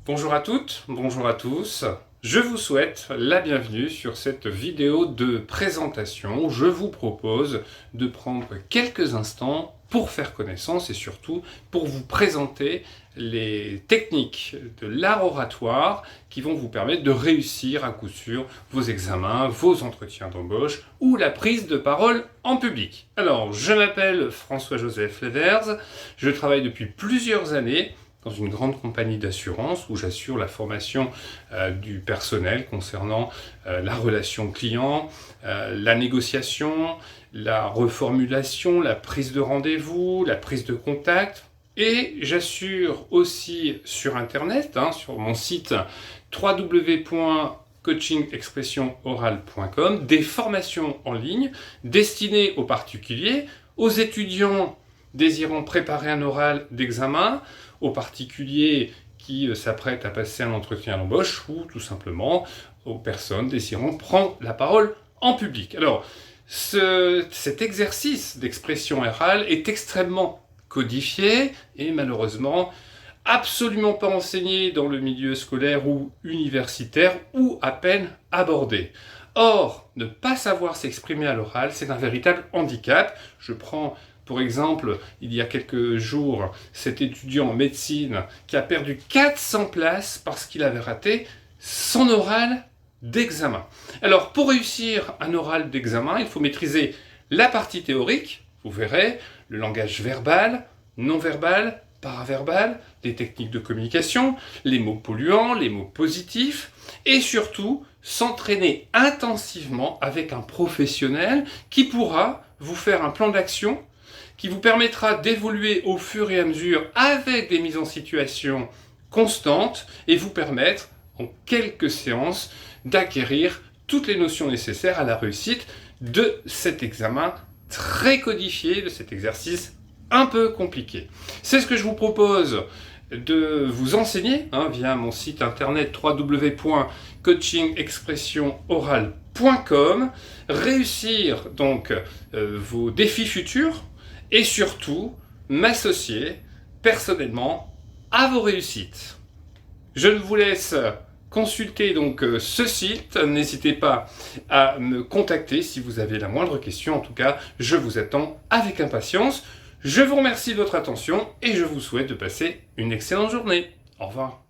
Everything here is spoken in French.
Bonjour à toutes, bonjour à tous. Je vous souhaite la bienvenue sur cette vidéo de présentation où je vous propose de prendre quelques instants pour faire connaissance et surtout pour vous présenter les techniques de l'art oratoire qui vont vous permettre de réussir à coup sûr vos examens, vos entretiens d'embauche ou la prise de parole en public. Alors, je m'appelle François-Joseph Levers, je travaille depuis plusieurs années dans une grande compagnie d'assurance où j'assure la formation du personnel concernant la relation client, la négociation, la reformulation, la prise de rendez-vous, la prise de contact. Et j'assure aussi sur Internet, sur mon site www.coachingexpressionorale.com, des formations en ligne destinées aux particuliers, aux étudiants désirant préparer un oral d'examen, aux particuliers qui s'apprêtent à passer un entretien d'embauche ou tout simplement aux personnes désirant prendre la parole en public. Alors, cet exercice d'expression orale est extrêmement codifié et malheureusement absolument pas enseigné dans le milieu scolaire ou universitaire ou à peine abordé. Or, ne pas savoir s'exprimer à l'oral, c'est un véritable handicap. Je prends pour exemple, il y a quelques jours, cet étudiant en médecine qui a perdu 400 places parce qu'il avait raté son oral d'examen. Alors, pour réussir un oral d'examen, il faut maîtriser la partie théorique, vous verrez, le langage verbal, non verbal, paraverbal, les techniques de communication, les mots polluants, les mots positifs, et surtout s'entraîner intensivement avec un professionnel qui pourra vous faire un plan d'action qui vous permettra d'évoluer au fur et à mesure avec des mises en situation constantes et vous permettre, en quelques séances, d'acquérir toutes les notions nécessaires à la réussite de cet examen très codifié, de cet exercice un peu compliqué. C'est ce que je vous propose de vous enseigner via mon site internet www.coachingexpressionorale.com, réussir donc vos défis futurs et surtout m'associer personnellement à vos réussites. Je vous laisse consulter donc ce site, n'hésitez pas à me contacter si vous avez la moindre question, en tout cas je vous attends avec impatience. Je vous remercie de votre attention et je vous souhaite de passer une excellente journée. Au revoir.